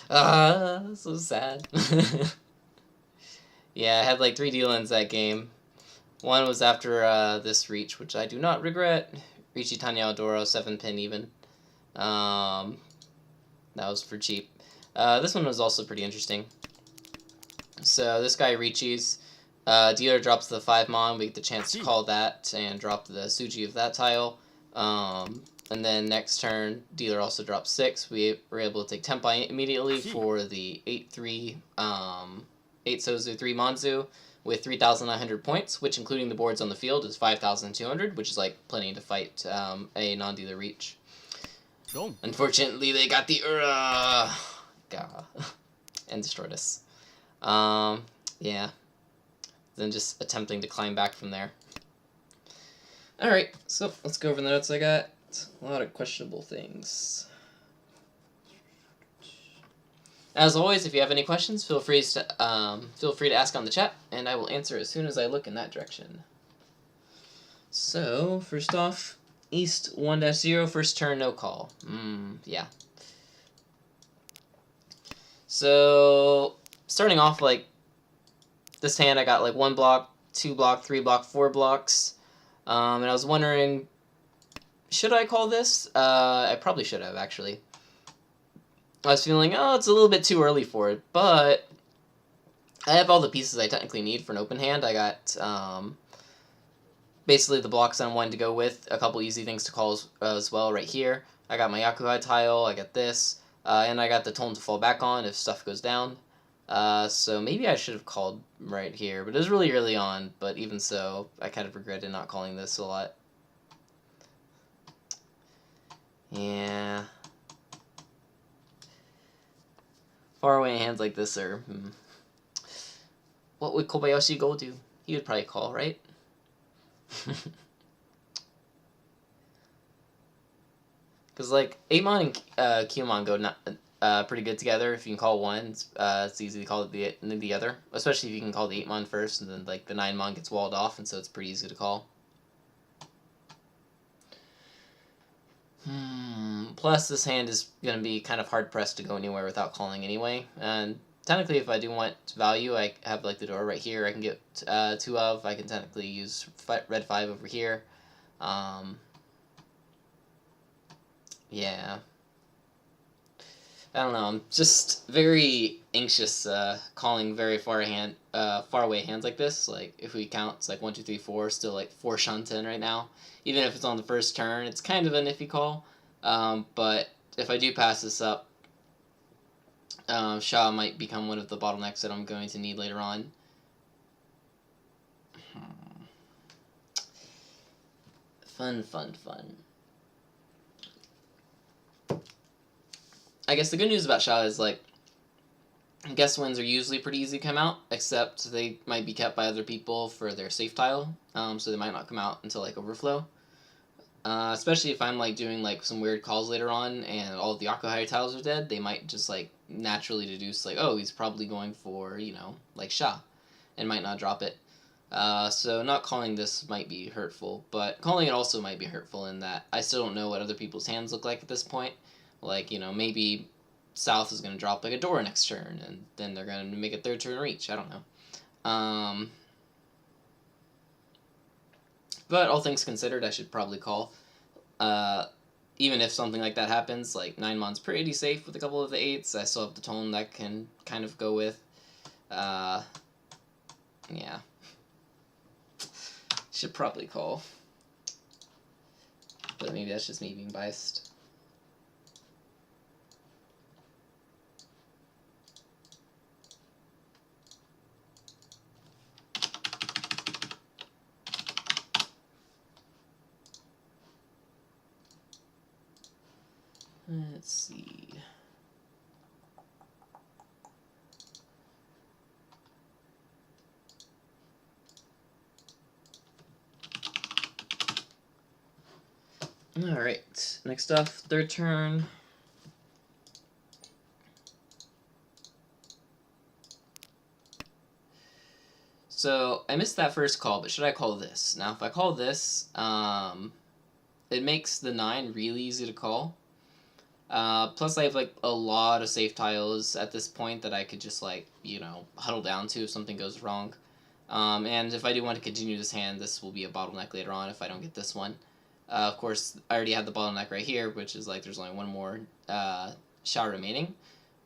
Ah, so sad. Yeah, I had like 3 deal-ins that game. One was after this reach, which I do not regret. Richie Tenhou Doro, 7-pin even. That was for cheap. This one was also pretty interesting. So this guy Richi's. Dealer drops the 5 mon, we get the chance to call that and drop the Suji of that tile. And then next turn, dealer also drops 6. We were able to take Tempai immediately for the 8-3, 8 Sozu, 3 Monzu with 3,900 points, which including the boards on the field is 5,200, which is like plenty to fight a non-dealer reach. Unfortunately, they got the and destroyed us. Yeah. Then just attempting to climb back from there. Alright, so let's go over the notes I got. A lot of questionable things. As always, if you have any questions, feel free to ask on the chat, and I will answer as soon as I look in that direction. So, first off, East 1-0, first turn, no call. Yeah. So, starting off, like, this hand I got, like, 1 block, 2 block, 3 block, 4 blocks. And I was wondering, should I call this? I probably should have, actually. I was feeling, oh, it's a little bit too early for it, but I have all the pieces I technically need for an open hand. I got basically the blocks I wanted to go with, a couple easy things to call as well right here. I got my Yakuhai tile, I got this, and I got the tone to fall back on if stuff goes down. So maybe I should have called right here, but it was really early on, but even so, I kind of regretted not calling this a lot. Yeah. Far away hands like this are... What would Kobayashi Go do? He would probably call, right? Because, like, 8-mon and Kyumon go not, pretty good together. If you can call one, it's easy to call the other. Especially if you can call the 8-mon first, and then, like, the 9-mon gets walled off, and so it's pretty easy to call. Plus, this hand is going to be kind of hard-pressed to go anywhere without calling anyway. And technically, if I do want value, I have, like, the door right here I can get 2 of. I can technically use red 5 over here. Yeah. I don't know, I'm just very anxious calling very far away hands like this. Like, if we count, it's like 1, 2, 3, 4, still like 4 Shunten right now. Even if it's on the first turn, it's kind of an iffy call. But if I do pass this up, Sha might become one of the bottlenecks that I'm going to need later on. Fun. I guess the good news about Sha is, like, guest wins are usually pretty easy to come out, except they might be kept by other people for their safe tile, so they might not come out until, like, overflow. Especially if I'm, like, doing, like, some weird calls later on and all of the Yakuhai tiles are dead, they might just, like, naturally deduce, like, oh, he's probably going for, you know, like, Sha, and might not drop it. So not calling this might be hurtful, but calling it also might be hurtful in that I still don't know what other people's hands look like at this point. Like, you know, maybe South is going to drop, like, a door next turn, and then they're going to make a third turn reach. I don't know. But all things considered, I should probably call. Even if something like that happens, like, 9-mon's pretty safe with a couple of the 8s. I still have the tone that can kind of go with. Yeah. Should probably call. But maybe that's just me being biased. Let's see. Alright, next off, third turn. So, I missed that first call, but should I call this? Now, if I call this, it makes the 9 really easy to call. Plus, I have like a lot of safe tiles at this point that I could just like huddle down to if something goes wrong. And if I do want to continue this hand, this will be a bottleneck later on if I don't get this one. Of course, I already have the bottleneck right here, which is like there's only one more shot remaining.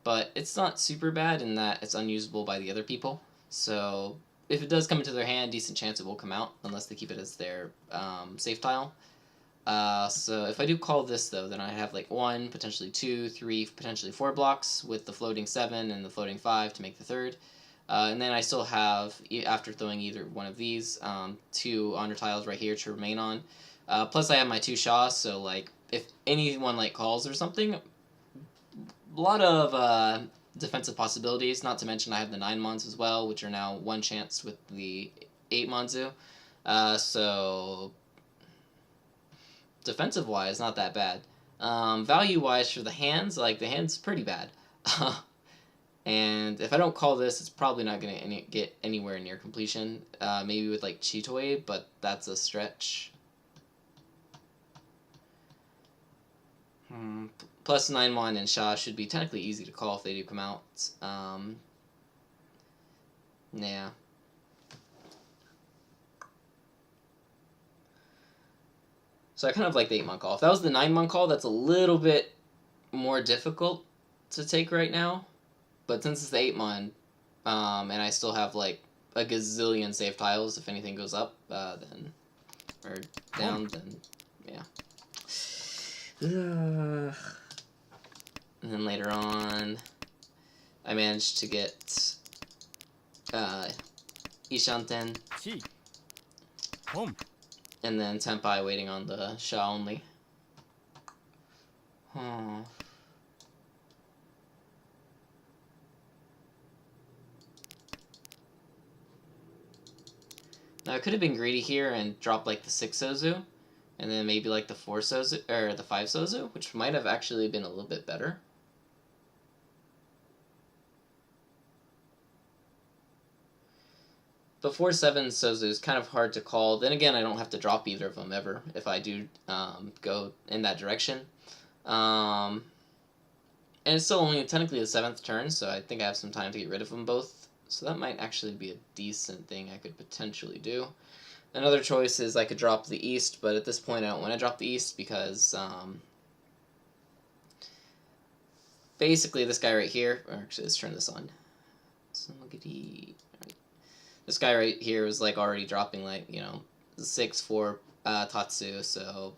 But it's not super bad in that it's unusable by the other people. So if it does come into their hand, decent chance it will come out, unless they keep it as their safe tile. So if I do call this, though, then I have like 1, potentially 2, 3, potentially 4 blocks with the floating 7 and the floating 5 to make the third. And then I still have, after throwing either one of these, 2 honor tiles right here to remain on. Plus I have my 2 Shaws, so like if anyone like calls or something, a lot of defensive possibilities, not to mention I have the 9 Mons as well, which are now 1 chance with the 8 Monzu. So defensive-wise, not that bad. Value-wise for the hands, like the hand's pretty bad. And if I don't call this, it's probably not going to get anywhere near completion. Maybe with like Cheetoy, but that's a stretch. Plus 9 Mon and Sha should be technically easy to call if they do come out. Yeah. So I kind of like the 8 Mon call. If that was the 9 Mon call, that's a little bit more difficult to take right now. But since it's the 8 Mon, and I still have like a gazillion safe tiles if anything goes up, then or down, then yeah. And then later on, I managed to get Ishanten, and then Tenpai waiting on the Sha only. Now I could have been greedy here and dropped like the 6 Sozu, and then maybe like the 4 Sozu, or the 5 Sozu, which might have actually been a little bit better. But 4/7 Sozu is kind of hard to call. Then again, I don't have to drop either of them ever if I do go in that direction. And it's still only technically the 7th turn, so I think I have some time to get rid of them both. So that might actually be a decent thing I could potentially do. Another choice is I could drop the East, but at this point I don't want to drop the East because basically this guy right here, or actually let's turn this on. So look at this guy right here was like already dropping like 6 for Tatsu, so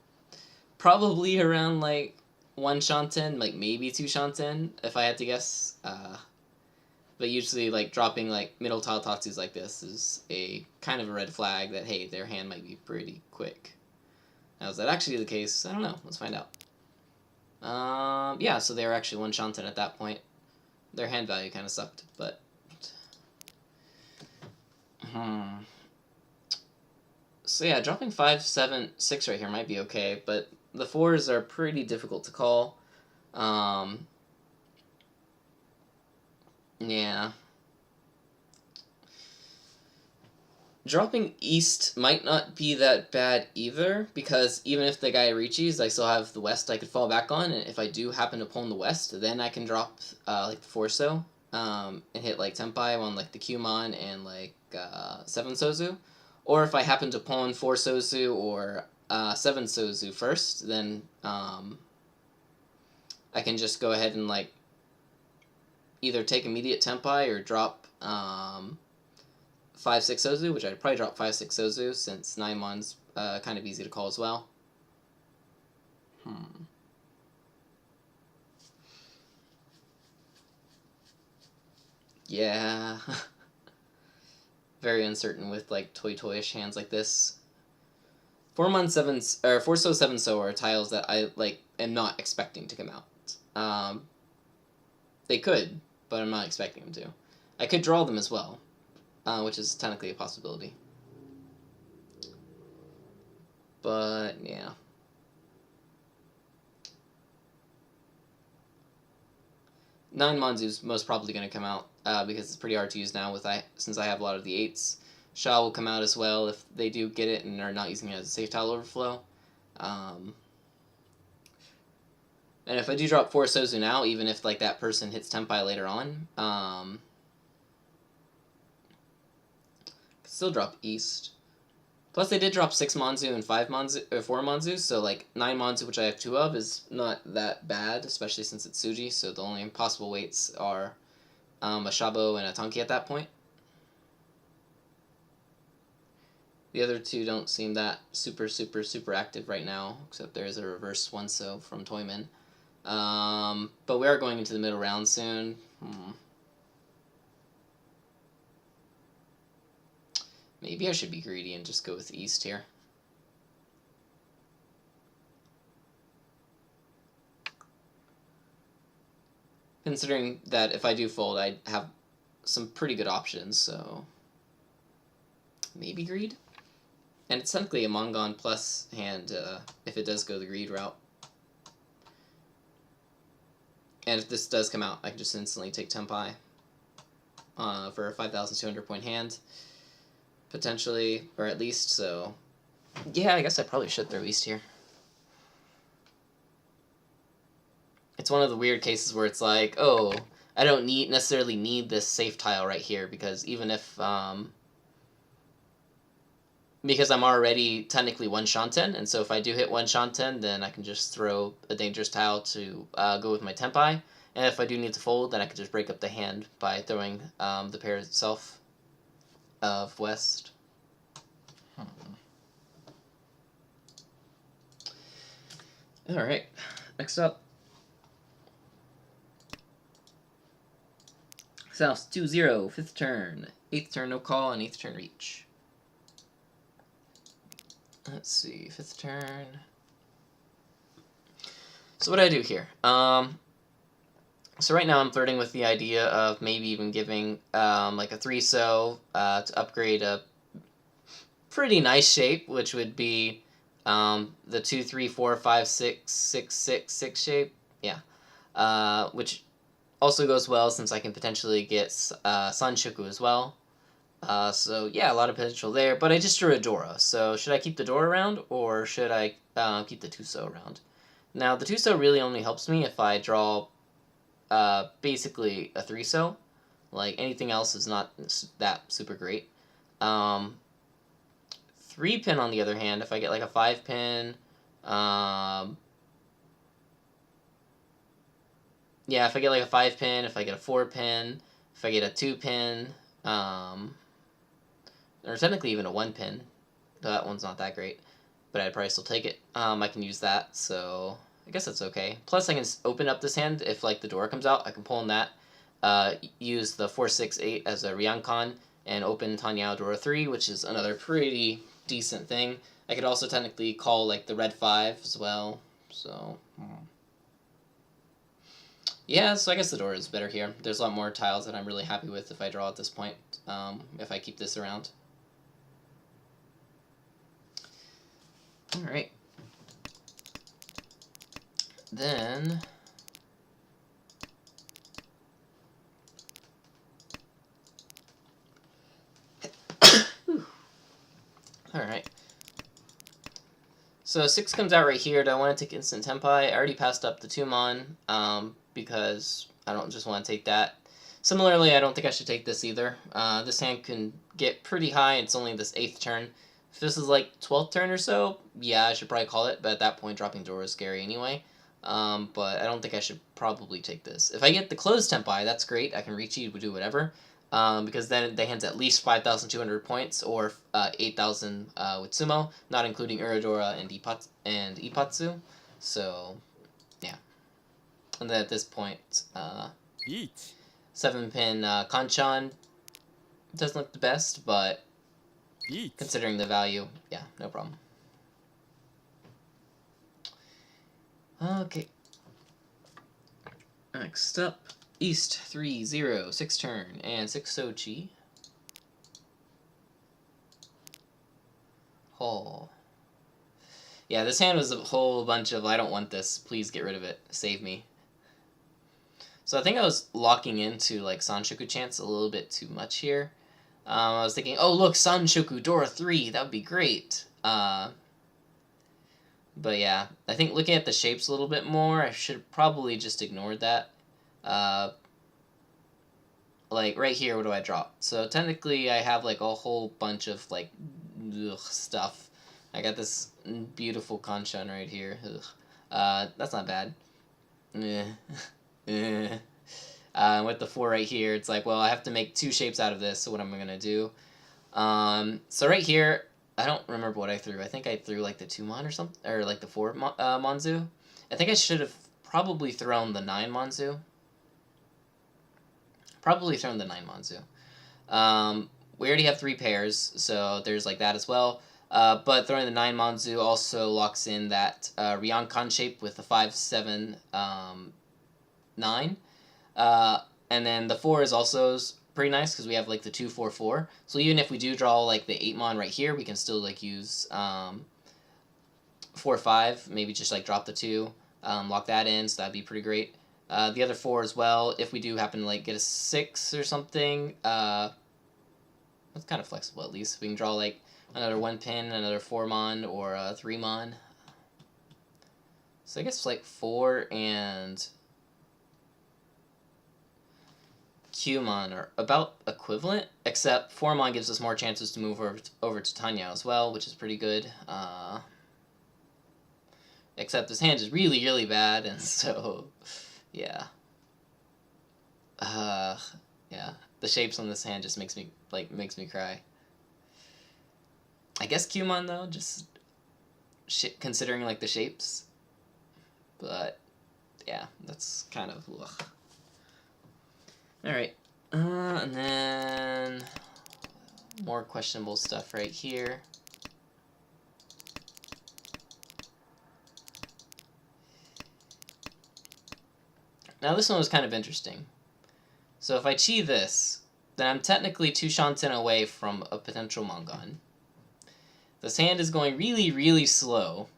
probably around like 1 Shanten, like maybe 2 Shanten if I had to guess. But usually like dropping like middle tile Tatsus like this is a kind of a red flag that hey, their hand might be pretty quick. Now is that actually the case? I don't know. Let's find out. Yeah, so they were actually 1 Shanten at that point. Their hand value kind of sucked, but so yeah, dropping 5, 7, 6 right here might be okay, but the 4s are pretty difficult to call. Yeah. Dropping East might not be that bad either, because even if the guy reaches, I still have the West I could fall back on, and if I do happen to pull in the West, then I can drop like the 4-So, and hit like Tenpai on like the Qmon and like 7 Sozu. Or if I happen to pull in 4 Sozu or 7 Sozu first, then I can just go ahead and like either take immediate Tenpai or drop 5, 6 Sozu, which I'd probably drop 5, 6 Sozu since 9 Mon's kind of easy to call as well. Yeah. Very uncertain with like toy-ish hands like this. 4 Mon 7 or 4-So 7-So are tiles that I like am not expecting to come out. They could, but I'm not expecting them to. I could draw them as well, which is technically a possibility. But yeah. Nine Monzu's most probably going to come out because it's pretty hard to use now since I have a lot of the 8s. Sha will come out as well if they do get it and are not using it as a safe tile overflow. And And if I do drop 4 Sozu now, even if like that person hits Tenpai later on, still drop East. Plus, they did drop 6 Monzu and 5 Monzu, or 4 Monzu, so like 9 Monzu, which I have 2 of, is not that bad, especially since it's Tsuji. So the only possible weights are a Shabo and a Tonki at that point. The other two don't seem that super active right now, except there is a reverse one so from Toyman. But we are going into the middle round soon. Maybe I should be greedy and just go with East here. Considering that if I do fold, I have some pretty good options, so maybe greed? And it's technically a Mongon plus hand if it does go the greed route. And if this does come out, I can just instantly take Tenpai for a 5,200 point hand. Potentially, or at least, so... Yeah, I guess I probably should throw East here. It's one of the weird cases where it's like, oh, I don't necessarily need this safe tile right here, because even if... because I'm already technically 1 Shanten, and so if I do hit 1 Shanten, then I can just throw a dangerous tile to go with my Tenpai. And if I do need to fold, then I can just break up the hand by throwing the pair itself of West. Alright, next up. South 2-0, 5th turn. 8th turn no call, and 8th turn reach. Let's see, 5th turn. So what do I do here? So right now I'm flirting with the idea of maybe even giving like a 3-so to upgrade a pretty nice shape, which would be the 2, 3, 4, 5, 6, 6, 6, 6 shape. Yeah. Which also goes well since I can potentially get Sanshoku as well. So yeah, a lot of potential there, but I just drew a Dora. So should I keep the Dora around, or should I keep the 2-so around? Now the 2-so really only helps me if I draw basically a 3-so. Like anything else is not that super great. 3-pin on the other hand, if I get like a 5-pin, yeah, if I get like a 5-pin, if I get a 4-pin, if I get a 2-pin, or technically even a 1-pin, that one's not that great, but I'd probably still take it. I can use that, so I guess that's okay. Plus I can open up this hand if like the Dora comes out, I can pull in that, use the 4-6-8 as a Ryankon, and open Tanyao Dora 3, which is another pretty decent thing. I could also technically call like the red 5 as well, so... Yeah, so I guess the Dora is better here. There's a lot more tiles that I'm really happy with if I draw at this point, if I keep this around. Alright. Then... Alright. So 6 comes out right here. Do I want to take Instant Tenpai? I already passed up the 2-mon, because I don't just want to take that. Similarly, I don't think I should take this either. This hand can get pretty high. It's only this 8th turn. If this is like 12th turn or so, yeah, I should probably call it, but at that point dropping Dora is scary anyway. But I don't think I should probably take this. If I get the closed Tenpai, that's great. I can reach you, do whatever. Because then the hand's at least 5,200 points, or 8,000 with Sumo, not including Uradora and Ipatsu. So, yeah. And then at this point, 7-pin Kanchan doesn't look the best, but considering the value, yeah, no problem. Okay. Next up, East 3-0, 6th turn, and 6 Sochi. Oh. Yeah, this hand was a whole bunch of, I don't want this, please get rid of it, save me. So I think I was locking into like Sanshoku chance a little bit too much here. I was thinking, oh look, Sanshoku Dora 3, that would be great. But yeah, I think looking at the shapes a little bit more, I should probably just ignore that. Like right here, what do I draw? So technically I have like a whole bunch of like stuff. I got this beautiful Kanchan right here. That's not bad. With the 4 right here, it's like, well, I have to make 2 shapes out of this, so what am I going to do? So right here, I don't remember what I threw. I think I threw like the 2 Mon or something, or like the 4 Monzu. I think I should have probably thrown the 9 Monzu. Probably thrown the 9 Monzu. We already have 3 pairs, so there's like that as well. But throwing the 9 Monzu also locks in that Ryankan shape with the 5, 7, 9. And then the 4 is also pretty nice because we have like the 2, 4, 4. So even if we do draw like the 8 Mon right here, we can still like use 4, 5. Maybe just like drop the 2, lock that in, so that'd be pretty great. The other 4 as well, if we do happen to like get a 6 or something, that's kind of flexible at least. We can draw like another 1 pin, another 4 Mon, or 3 Mon. So I guess like 4 and Qmon are about equivalent, except 4 Mon gives us more chances to move over to Tenhou as well, which is pretty good. Except this hand is really, really bad, and so, yeah. Yeah. The shapes on this hand just makes me cry. I guess Qmon, though, just considering, like, the shapes. But, yeah, that's kind of, ugh. Alright, and then more questionable stuff right here. Now this one was kind of interesting. So if I chi this, then I'm technically 2 Shanten away from a potential Mongon. This hand is going really, really slow,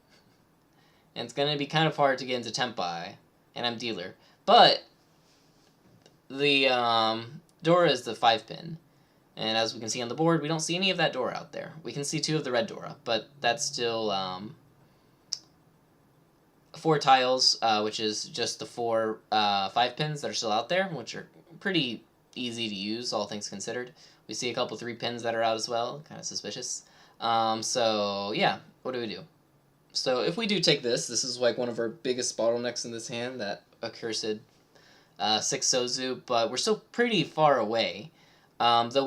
and it's going to be kind of hard to get into Tenpai, and I'm dealer. But the Dora is the 5 pin, and as we can see on the board, we don't see any of that Dora out there. We can see 2 of the red Dora, but that's still 4 tiles, which is just the 4 5 pins that are still out there, which are pretty easy to use, all things considered. We see a couple 3 pins that are out as well, kind of suspicious. So yeah, what do we do? So if we do take this, this is like one of our biggest bottlenecks in this hand, that accursed 6 Sozu, but we're still pretty far away. Though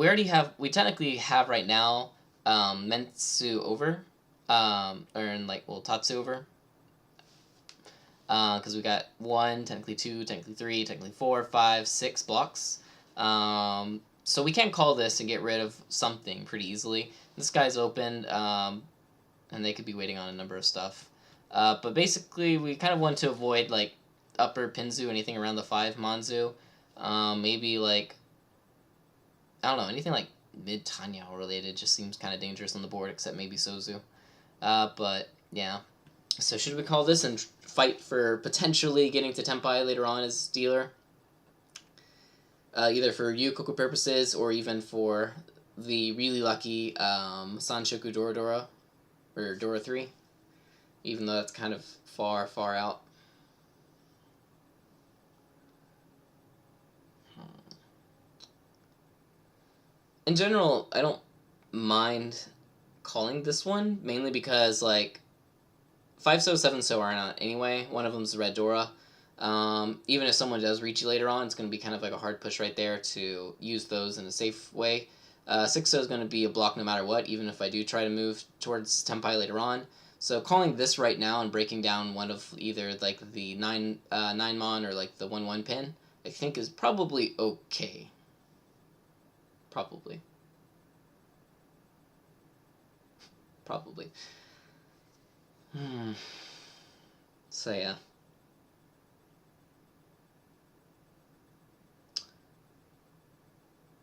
we technically have right now Mentsu over, Tatsu over. Because we got 1, technically 2, technically 3, technically 4, 5, 6 blocks. So we can call this and get rid of something pretty easily. This guy's open, and they could be waiting on a number of stuff. But basically, we kind of want to avoid like upper Pinzu, anything around the 5 Monzu. Maybe like, I don't know, anything like mid Tenhou related just seems kind of dangerous on the board, except maybe Sozu. But yeah. So should we call this and fight for potentially getting to Tenpai later on as dealer? Either for Yukoku purposes or even for the really lucky Sanshoku Dora Dora, or Dora 3, even though that's kind of far, far out. In general, I don't mind calling this one, mainly because, like, 5 so, 7 so are not anyway. One of them's the red Dora. Even if someone does reach you later on, it's going to be kind of like a hard push right there to use those in a safe way. 6 so is going to be a block no matter what, even if I do try to move towards Tenpai later on. So calling this right now and breaking down one of either like the 9 Mon or like the 1/1 pin, I think is probably okay. Probably. So yeah.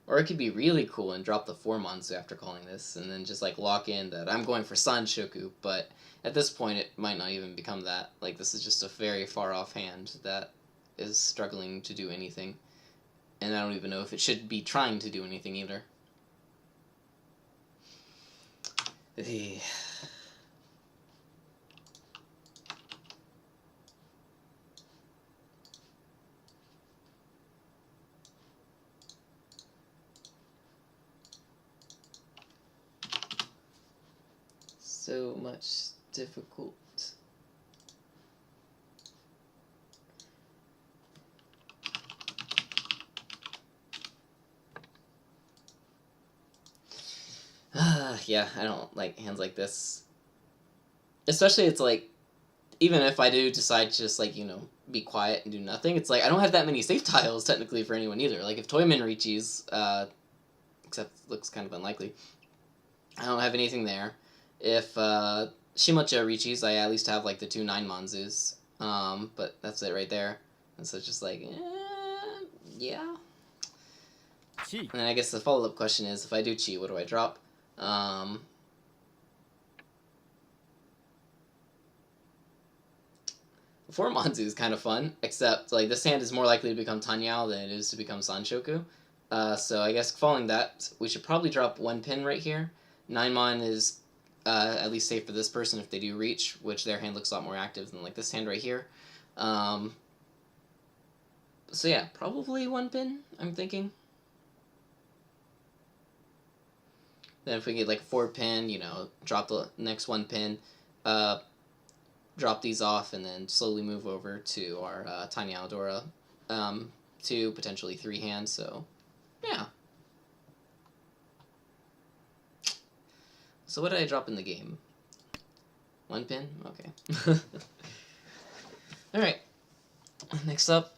Or it could be really cool and drop the 4 Monzu after calling this, and then just like lock in that I'm going for Sanshoku, but at this point it might not even become that. Like, this is just a very far off hand that is struggling to do anything. And I don't even know if it should be trying to do anything either. so much difficult. Yeah, I don't like hands like this. Especially, it's like, even if I do decide to just, like, you know, be quiet and do nothing, it's like, I don't have that many safe tiles, technically, for anyone either. Like, if Toyman reaches, except it looks kind of unlikely, I don't have anything there. If, Shimocha reaches, I at least have, like, the 2 9-Manzus. But that's it right there. And so it's just like, yeah. And I guess the follow-up question is, if I do cheat, what do I drop? 4 Manzu is kind of fun, except, like, this hand is more likely to become Tanyao than it is to become Sanshoku. So I guess following that, we should probably drop 1 pin right here. 9-Mon is at least safe for this person if they do reach, which their hand looks a lot more active than, like, this hand right here. So yeah, probably 1 pin, I'm thinking. Then if we get, like, a 4 pin, you know, drop the next 1 pin, drop these off, and then slowly move over to our Tiny Aldora 2, potentially 3 hands, so yeah. So what did I drop in the game? 1 pin? Okay. Alright. Next up,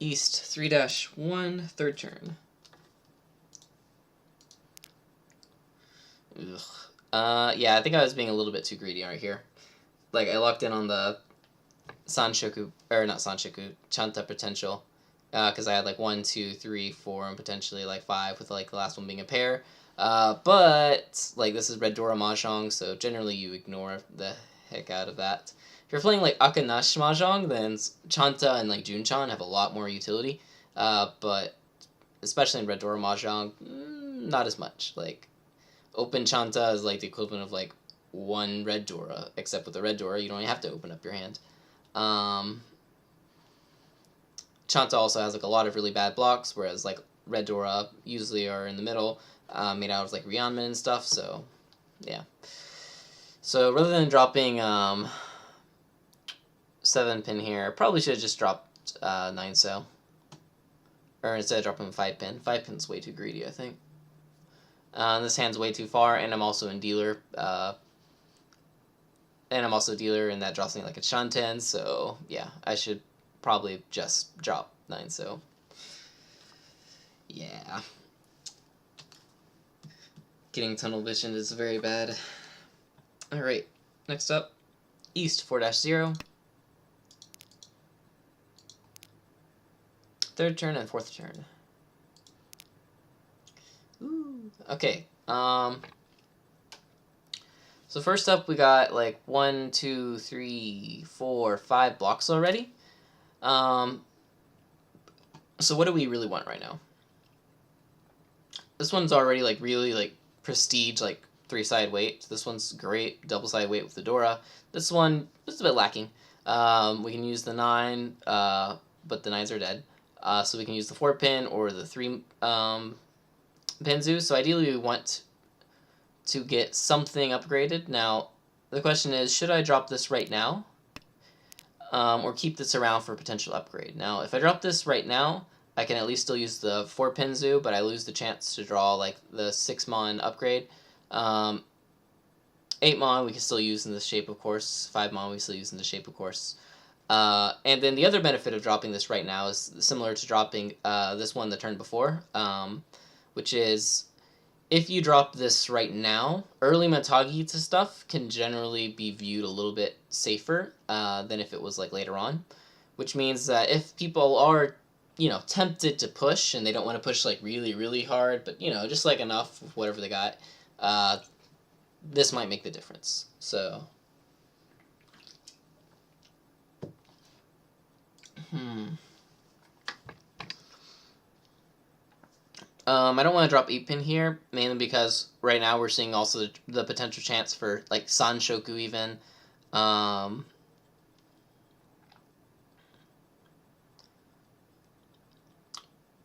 East 3-1, third turn. Ugh. Yeah, I think I was being a little bit too greedy right here. Like, I locked in on the Sanshoku, or not Sanshoku, Chanta potential, because I had, like, 1, 2, 3, 4, and potentially, like, 5, with, like, the last one being a pair. But, like, this is Red Dora Mahjong, so generally you ignore the heck out of that. If you're playing, like, Akanash Mahjong, then Chanta and, like, Junchan have a lot more utility, but especially in Red Dora Mahjong, not as much. Like, Open Chanta is, like, the equivalent of, like, 1 Red Dora, except with the Red Dora, you don't even have to open up your hand. Chanta also has, like, a lot of really bad blocks, whereas, like, Red Dora usually are in the middle, made out of, like, Ryanman and stuff, so yeah. So rather than dropping 7 pin here, probably should have just dropped 9 so. Or instead of dropping 5 pin. 5 pin's way too greedy, I think. This hand's way too far, and I'm also in dealer. And I'm also dealer, and that drops me like a Shanten, so yeah, I should probably just drop 9 so. Yeah. Getting tunnel vision is very bad. Alright, next up, East 4-0. Third turn and fourth turn. Ooh, okay. So first up, we got like 1, 2, 3, 4, 5 blocks already. So what do we really want right now? This one's already like really like prestige, like 3-side weight. This one's great, double-side weight with the Dora. This one is a bit lacking. We can use the 9, but the 9s are dead. So we can use the 4 pin or the 3 Penzu. So ideally we want to get something upgraded. Now, the question is, should I drop this right now? Or keep this around for potential upgrade? Now, if I drop this right now, I can at least still use the 4 Penzu, but I lose the chance to draw like the 6-mon upgrade. 8-mon we can still use in this shape, of course. 5-mon we still use in the shape, of course. And then the other benefit of dropping this right now is similar to dropping this one the turn before, which is if you drop this right now, early Matagi to stuff can generally be viewed a little bit safer than if it was like later on, which means that if people are, you know, tempted to push and they don't want to push like really, really hard, but, you know, just like enough with whatever they got, this might make the difference. So, I don't want to drop 8 pin here, mainly because right now we're seeing also the potential chance for like Sanshoku even.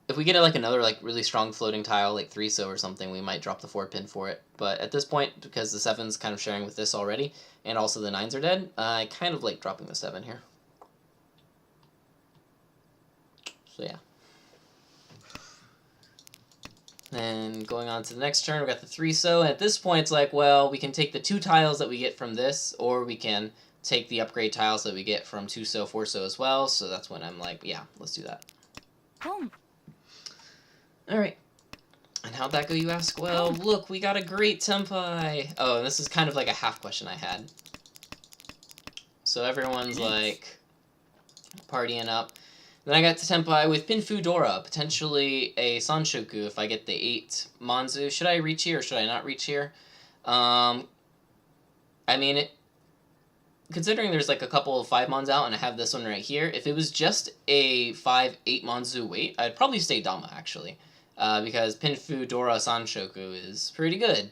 If if we get like another like really strong floating tile like 3-so or something, we might drop the 4-pin for it. But at this point, because the 7's kind of sharing with this already, and also the 9s are dead, I kind of like dropping the 7 here. So yeah. Then going on to the next turn, we got the 3-so, and at this point it's like, well, we can take the 2 tiles that we get from this, or we can take the upgrade tiles that we get from 2-so, 4-so as well, so that's when I'm like, yeah, let's do that. Alright. And how'd that go, you ask? Well, look, we got a great Tenpai! Oh, and this is kind of like a half question I had. So everyone's like partying up. Then I got to Tenpai with Pinfu Dora, potentially a Sanshoku if I get the 8 Manzu. Should I reach here or should I not reach here? I mean, considering there's like a couple of 5 Mons out and I have this one right here, if it was just a 5-8 Manzu wait, I'd probably stay Dama actually. Because Pinfu Dora Sanshoku is pretty good.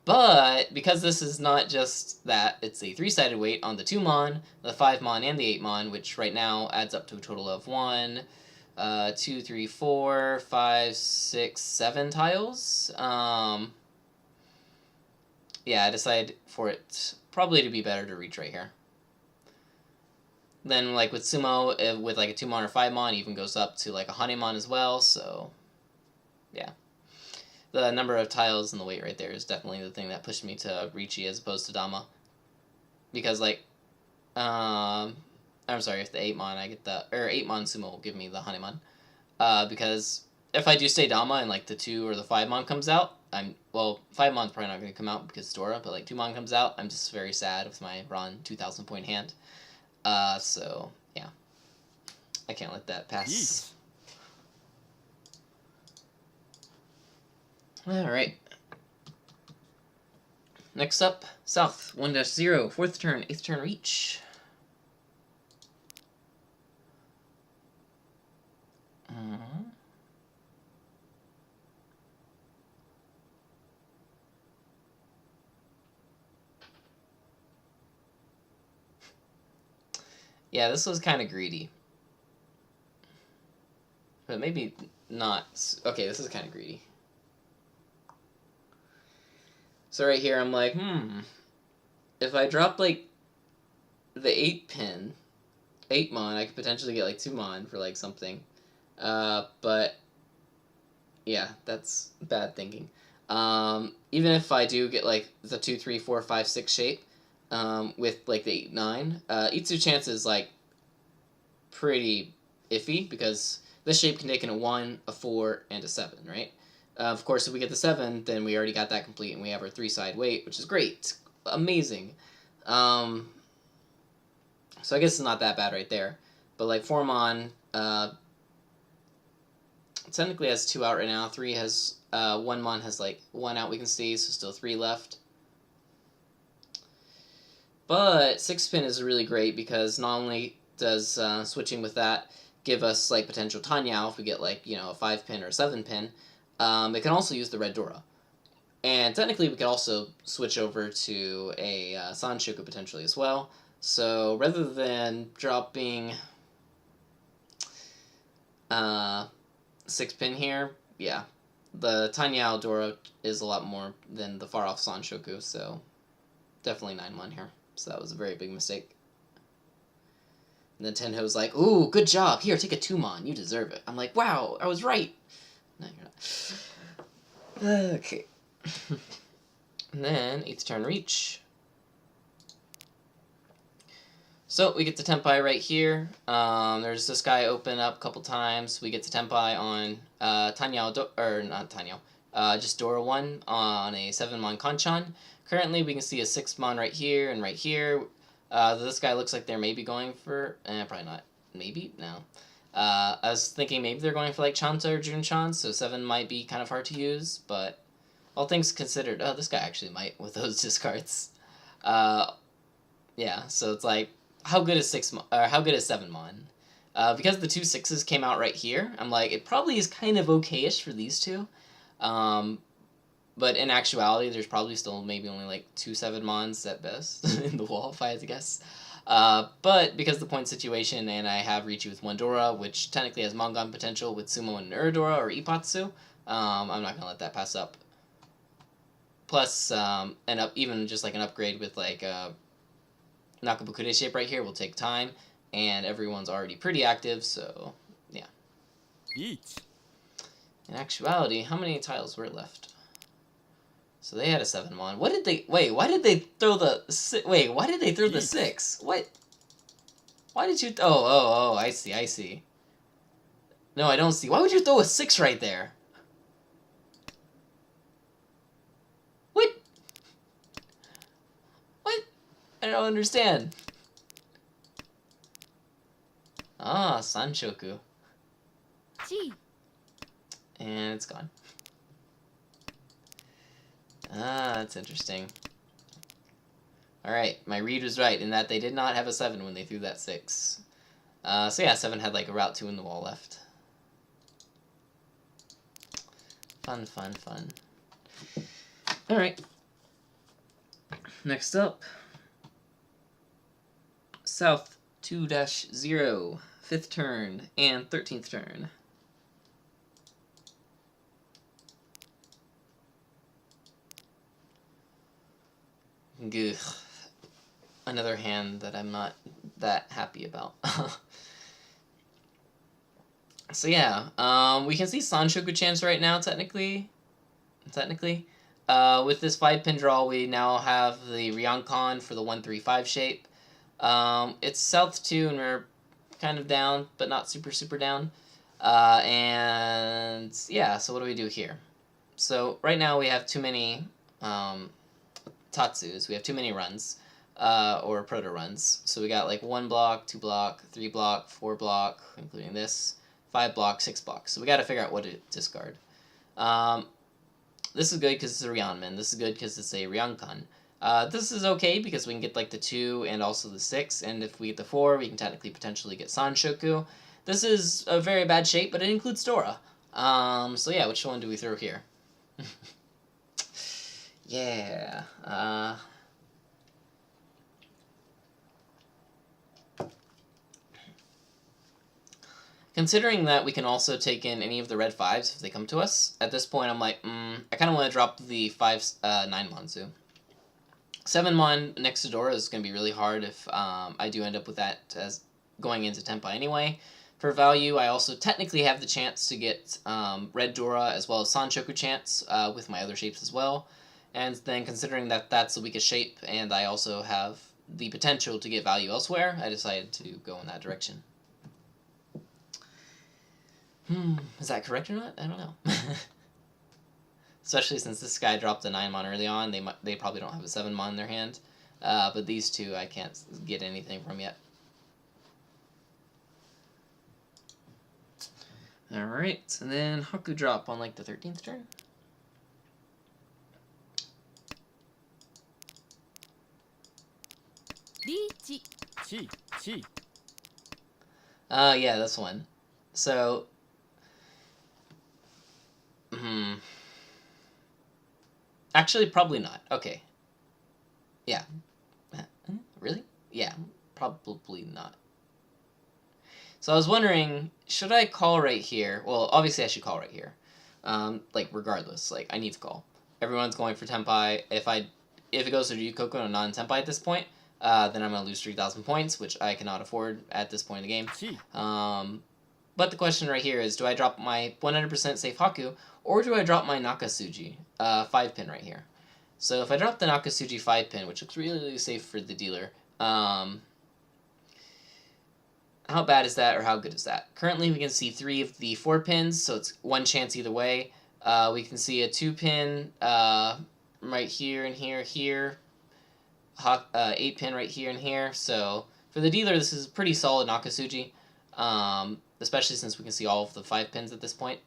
But because this is not just that, it's a 3-sided weight on the 2 Mon, the 5 Mon, and the 8 Mon, which right now adds up to a total of 1, 2, 3, 4, 5, 6, 7 tiles. Yeah, I decided for it probably to be better to reach right here. Then, like with Sumo, with like a 2 Mon or 5 Mon, it even goes up to like a Hanemon as well, so yeah. The number of tiles and the weight right there is definitely the thing that pushed me to Riichi as opposed to Dama. Because, like, I'm sorry, if the 8 Mon I get the, or 8 Mon Sumo will give me the Hanemon. Because if I do stay Dama and, like, the 2 or the 5 Mon comes out, well, 5 Mon's probably not going to come out because it's Dora, but, like, 2 Mon comes out, I'm just very sad with my Ron 2,000 point hand. So, yeah. I can't let that pass. Alright. Next up, South, 1-0, 4th turn, 8th turn reach. Yeah, this was kind of greedy. But maybe not. Okay, this is kind of greedy. So right here, I'm like, if I drop, like, the 8-pin, 8 Mon, I could potentially get, like, 2 Mon for, like, something. But, yeah, that's bad thinking. Even if I do get, like, the 2, 3, 4, 5, 6 shape, with, like, the 8, 9, Itsu chance is, like, pretty iffy, because this shape can take in a 1, a 4, and a 7, right? Of course, if we get the 7, then we already got that complete, and we have our 3-side weight, which is great. Amazing. So I guess it's not that bad right there. But, like, 4 Mon, technically has 2 out right now. 3 has, 1 Mon has, like, 1 out we can see, so still 3 left. But 6-pin is really great, because not only does switching with that give us, like, potential Tanyao if we get, like, you know, a 5-pin or a 7-pin, it can also use the red Dora. And technically we could also switch over to a Sanshoku potentially as well. So rather than dropping 6-pin here, yeah, the Tanyao Dora is a lot more than the far off Sanshoku, so definitely 9 Mon here. So that was a very big mistake. And then Tenhou's like, ooh, good job. Here, take a 2 Mon. You deserve it. I'm like, wow, I was right. No, you're not. Okay. And then 8th turn reach. So we get to Tenpai right here. There's this guy open up a couple times. We get to Tenpai on Tanyao, or not Tanyao, just Dora 1 on a 7 Mon Kanchan. Currently we can see a 6 Mon right here and right here. This guy looks like they're maybe going for, probably not. Maybe? No. I was thinking maybe they're going for like Chanta or Junchan, so 7 might be kind of hard to use, but all things considered, oh, this guy actually might with those discards. Yeah, so it's like, how good is 7 Mon? Because the 2 6s came out right here, I'm like, it probably is kind of okay-ish for these two. But in actuality, there's probably still maybe only like 2 7 Mons at best in the wall, if I had to guess. But because of the point situation, and I have Riichi with 1 Dora, which technically has Mongon potential with Sumo and Uridora or Ipatsu, I'm not going to let that pass up. Plus, even just like an upgrade with like Nakabukure shape right here will take time, and everyone's already pretty active, so yeah. Each. In actuality, how many tiles were left? So they had a 7-1. What did they... Wait, why did they throw the... Wait, why did they throw the 6? What? Why did you... Oh, I see. No, I don't see. Why would you throw a 6 right there? What? What? I don't understand. Ah, Sanshoku. Gee. And it's gone. Ah, that's interesting. Alright, my read was right in that they did not have a 7 when they threw that 6. So yeah, 7 had like a Route 2 in the wall left. Fun. Alright. Next up. South 2-0. 5th turn and 13th turn. Gugh. Another hand that I'm not that happy about. So yeah, we can see Sanshoku chance right now, technically. With this 5-pin draw, we now have the Ryonkon for the 1-3-5 shape. It's South 2, and we're kind of down, but not super down. And yeah, so what do we do here? So right now we have too many Tatsus. We have too many runs, or proto runs. So we got like 1 block, 2 block, 3 block, 4 block, including this, 5 block, 6 block. So we got to figure out what to discard. This is good because it's a Ryanman. This is good because it's a Ryonkon. This is okay because we can get like the 2 and also the 6, and if we get the 4, we can technically potentially get Sanshoku. This is a very bad shape, but it includes Dora. So yeah, which one do we throw here? Yeah. Considering that we can also take in any of the red 5s if they come to us, at this point I'm like, I kind of want to drop the 9 Monzu. 7 Mon next to Dora is going to be really hard if I do end up with that as going into Tenpai anyway. For value, I also technically have the chance to get red Dora as well as Sanshoku chance with my other shapes as well. And then considering that that's the weakest shape and I also have the potential to get value elsewhere, I decided to go in that direction. Is that correct or not? I don't know. Especially since this guy dropped a 9 Mon early on, they probably don't have a 7 Mon in their hand. But these two I can't get anything from yet. Alright, and then Haku drop on like the 13th turn. Riichi. Chi. Yeah, this one. So, actually, probably not. Okay. Yeah. Really? Yeah, probably not. So I was wondering, should I call right here? Well, obviously I should call right here. Like, regardless. Like, I need to call. Everyone's going for Tenpai. If it goes to Ryukoku and non-Tenpai at this point, then I'm going to lose 3,000 points, which I cannot afford at this point in the game. But the question right here is, do I drop my 100% safe Haku, or do I drop my Nakasuji 5-pin right here? So if I drop the Nakasuji 5-pin, which looks really safe for the dealer, how bad is that, or how good is that? Currently, we can see 3 of the 4 pins, so it's 1 chance either way. We can see a 2-pin right here and here. 8-pin right here and here. So for the dealer, this is pretty solid Nakasuji, especially since we can see all of the 5 pins at this point.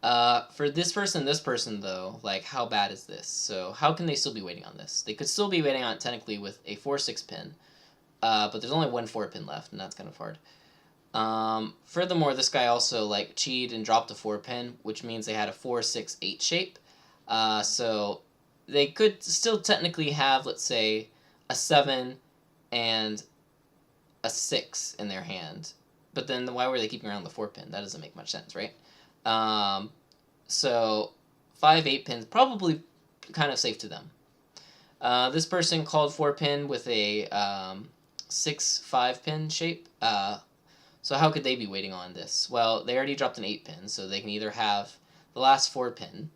For this person, though, like, how bad is this? So how can they still be waiting on this? They could still be waiting on it technically with a 4-6 pin. But there's only 1 4-pin left, and that's kind of hard. Furthermore, this guy also like cheated and dropped a 4-pin, which means they had a 4-6-8 shape. So they could still technically have, let's say, a 7 and a 6 in their hand. But then why were they keeping around the 4 pin? That doesn't make much sense, right? So 5 8 pins, probably kind of safe to them. This person called 4 pin with a 6 5 pin shape. So how could they be waiting on this? Well, they already dropped an 8 pin, so they can either have the last 4 pin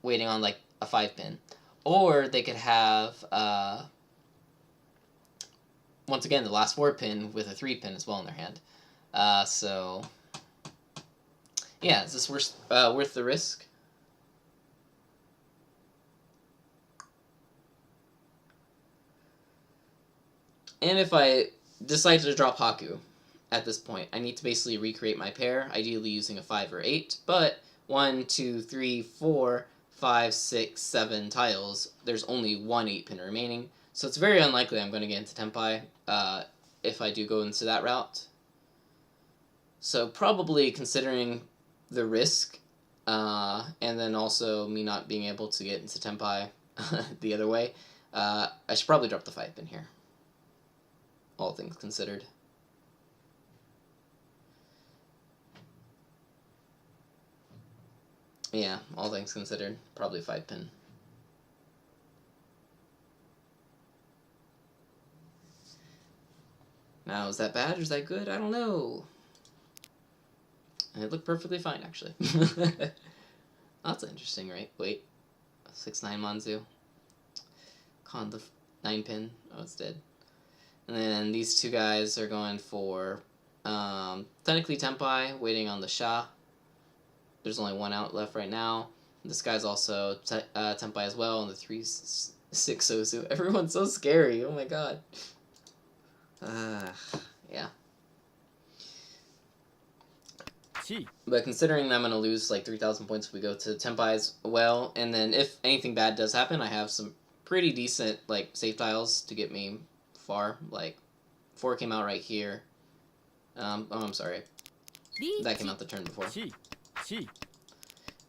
waiting on like a 5 pin, or they could have once again the last 4 pin with a 3 pin as well in their hand. So yeah, is this worth the risk? And if I decide to drop Haku at this point, I need to basically recreate my pair, ideally using a 5 or 8, but 1, 2, 3, 4, 5, 6, 7 tiles, there's only one 8 pin remaining, so it's very unlikely I'm going to get into Tenpai if I do go into that route. So probably considering the risk, and then also me not being able to get into Tenpai the other way, I should probably drop the 5 pin here, all things considered. Yeah, all things considered, probably 5 pin. Now, is that bad or is that good? I don't know. It looked perfectly fine, actually. That's interesting, right? Wait. 6-9 Manzu. Con the 9 pin. Oh, it's dead. And then these two guys are going for technically Tenpai, waiting on the Sha. There's only one out left right now. This guy's also Tenpai as well, and the 3-6 Sosu. Everyone's so scary. Oh my god. Yeah. But considering that I'm going to lose like 3,000 points if we go to Tenpai as well, and then if anything bad does happen, I have some pretty decent like safe tiles to get me far. Like 4 came out right here. Oh, I'm sorry. That came out the turn before.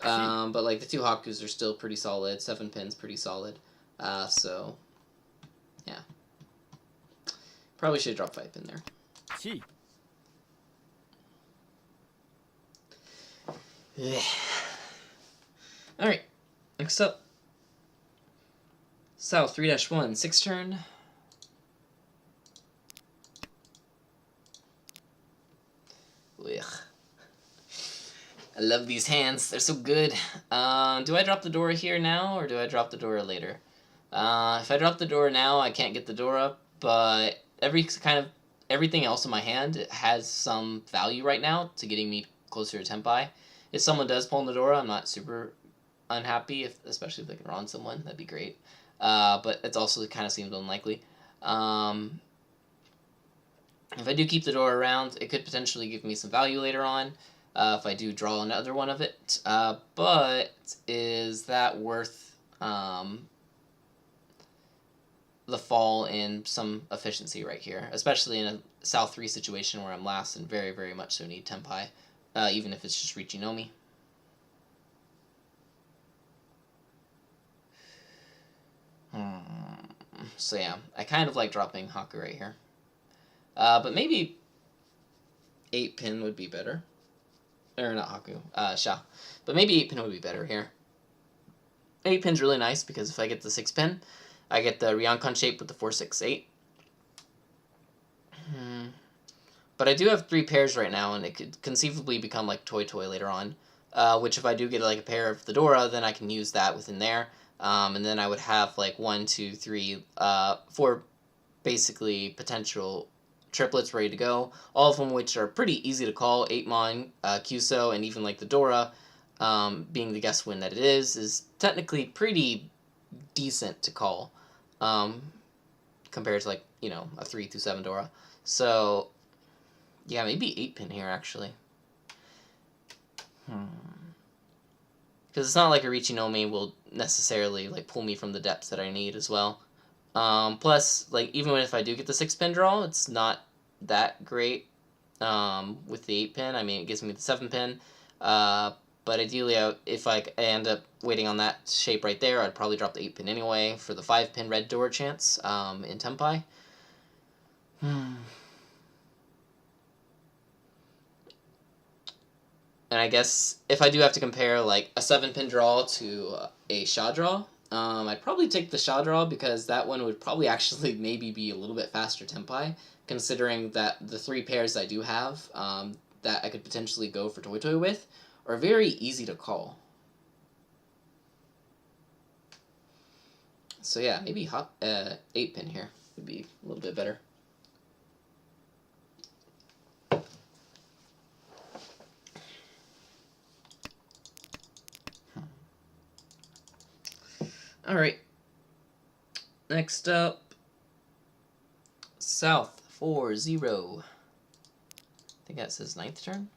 But like the 2 Hakus are still pretty solid. 7 pins pretty solid. So yeah. Probably should drop 5 pin there. Yeah. Alright. Next up. South 3-1, 6 turn. Ugh. I love these hands. They're so good. Do I drop the Dora here now, or do I drop the Dora later? If I drop the Dora now, I can't get the Dora, but everything else in my hand has some value right now to getting me closer to Tenpai. If someone does pull in the Dora, I'm not super unhappy, especially if they can Ron someone. That'd be great. But it also kind of seems unlikely. If I do keep the Dora around, it could potentially give me some value later on. If I do draw another one of it. But is that worth the fall in some efficiency right here? Especially in a South 3 situation where I'm last and very, very much so need Tenpai. Even if it's just Richinomi. So yeah, I kind of like dropping Haku right here. But maybe 8 pin would be better. Or not Haku, Sha. But maybe 8 pin would be better here. 8 pin's really nice because if I get the 6 pin, I get the Ryokan shape with the 4-6-8. But I do have 3 pairs right now, and it could conceivably become like Toy later on. Which if I do get like a pair of the Dora, then I can use that within there. And then I would have like 1, 2, 3, 4 basically potential triplets ready to go. All of them which are pretty easy to call. 8mon, Kyuso, and even like the Dora, being the guess win that it is technically pretty decent to call. Compared to like, you know, a 3-7 Dora. So yeah, maybe 8 pin here, actually. Because it's not like a Richinomi will necessarily like pull me from the depths that I need as well. Plus, like, even if I do get the 6 pin draw, it's not that great with the 8 pin. I mean, it gives me the 7 pin. But ideally, if I end up waiting on that shape right there, I'd probably drop the 8 pin anyway for the 5 pin red door chance in Tenpai. And I guess if I do have to compare like a 7-pin draw to a Sha draw, I'd probably take the Sha draw because that one would probably actually maybe be a little bit faster tempai, considering that the 3 pairs I do have that I could potentially go for Toy Toy with are very easy to call. So yeah, maybe 8-pin here would be a little bit better. All right. Next up, South 4-0. I think that says 9th turn.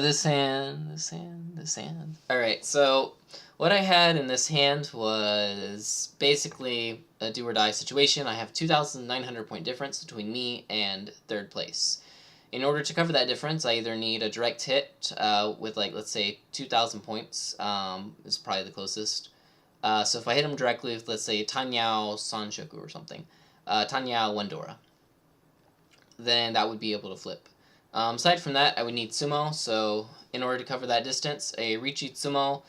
This hand. Alright, so what I had in this hand was basically a do or die situation. I have 2,900 point difference between me and 3rd place. In order to cover that difference, I either need a direct hit with, like, let's say 2,000 points is probably the closest. So if I hit him directly with, let's say, Tenhou Sanshoku or something, Tenhou Wendora, then that would be able to flip. Aside from that, I would need Sumo, so in order to cover that distance, a Richi Tsumo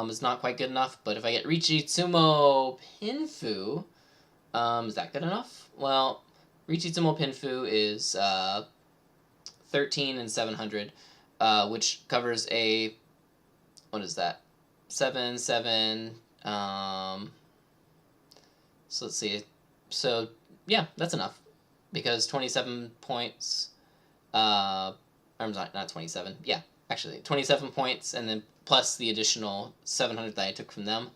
is not quite good enough, but if I get Richi Tsumo Pinfu, is that good enough? Well, Richi Tsumo Pinfu is 13 and 700, which covers a, what is that, 7, 7, so let's see, so yeah, that's enough, because 27 points, I'm not 27, yeah, actually, 27 points, and then plus the additional 700 that I took from them,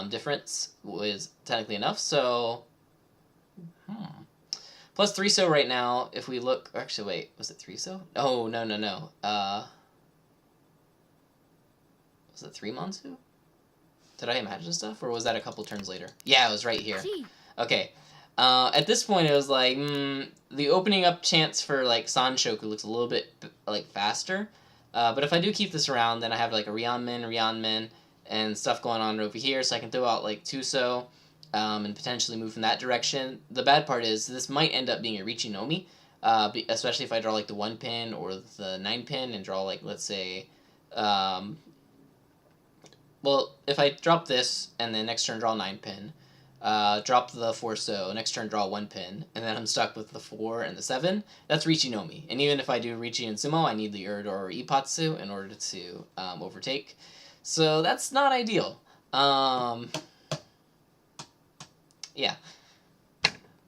difference was technically enough, so, plus 3-so right now, if we look, actually, wait, was it 3-so? Oh, no, was it 3 Monsu? Did I imagine stuff, or was that a couple turns later? Yeah, it was right here. Okay. At this point, it was like, the opening up chance for, like, Sanshoku looks a little bit, like, faster. But if I do keep this around, then I have, like, a Ryanmin, and stuff going on over here, so I can throw out, like, 2-so, and potentially move in that direction. The bad part is, this might end up being a Richinomi, especially if I draw, like, the 1-pin or the 9-pin, and draw, like, let's say, well, if I drop this, and then next turn draw 9-pin, drop the 4-so, next turn draw 1-pin, and then I'm stuck with the 4 and the 7, that's Richinomi. And even if I do Richi and Sumo, I need the Erd or Ipatsu in order to overtake. So that's not ideal. Yeah.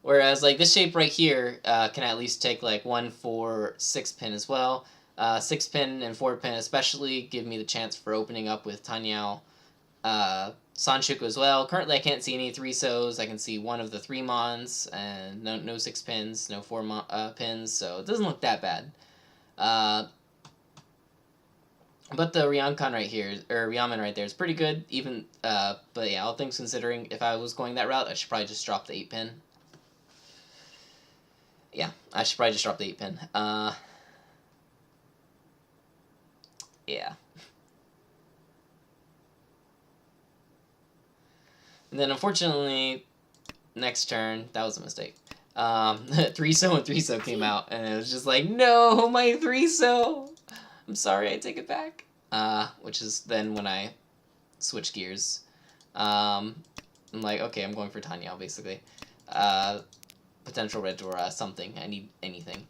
Whereas, like, this shape right here can at least take, like, 1, 4, 6-pin as well. 6-pin and 4-pin especially give me the chance for opening up with Tenhou Sanshoku as well. Currently, I can't see any 3-sos. I can see one of the 3 Mons, and no 6 pins, no 4 pins, so it doesn't look that bad. But the Ryankan right here, or Ryanmin right there, is pretty good, even, but yeah, all things considering, if I was going that route, I should probably just drop the 8-pin. Yeah, I should probably just drop the 8-pin. Yeah. And then, unfortunately, next turn, that was a mistake. 3-so and 3-so came out, and it was just like, no, my 3-so! I'm sorry, I take it back. Which is then when I switch gears. I'm like, okay, I'm going for Tenhou, basically. Potential red or something. I need anything.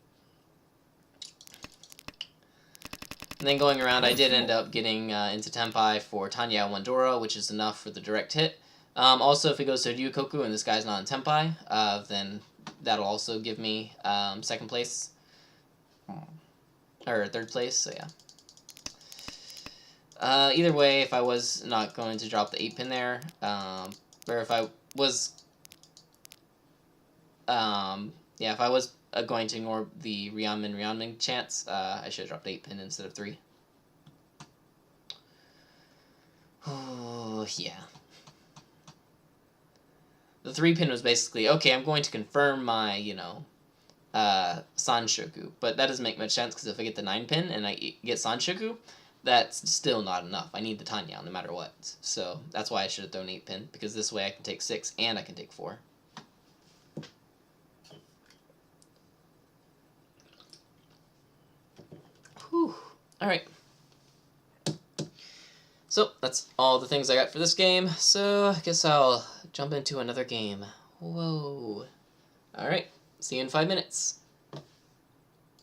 And then going around, I did end up getting into Tenpai for Tenhou Wendora, which is enough for the direct hit. Also, if it goes to Ryukoku and this guy's not in Tenpai, then that'll also give me 2nd place. Or 3rd place, so yeah. Either way, if I was not going to drop the 8-pin there, or if I was, yeah, if I was going to ignore the Ryanmin chance, I should have dropped 8-pin instead of 3. Oh, yeah. The 3-pin was basically, okay, I'm going to confirm my, you know, Sanshoku, but that doesn't make much sense, because if I get the 9-pin and I get Sanshoku, that's still not enough. I need the Tenhou no matter what. So that's why I should have thrown 8-pin, because this way I can take 6 and I can take 4. Alright. So, that's all the things I got for this game, so I guess I'll jump into another game. Whoa. Alright, see you in 5 minutes.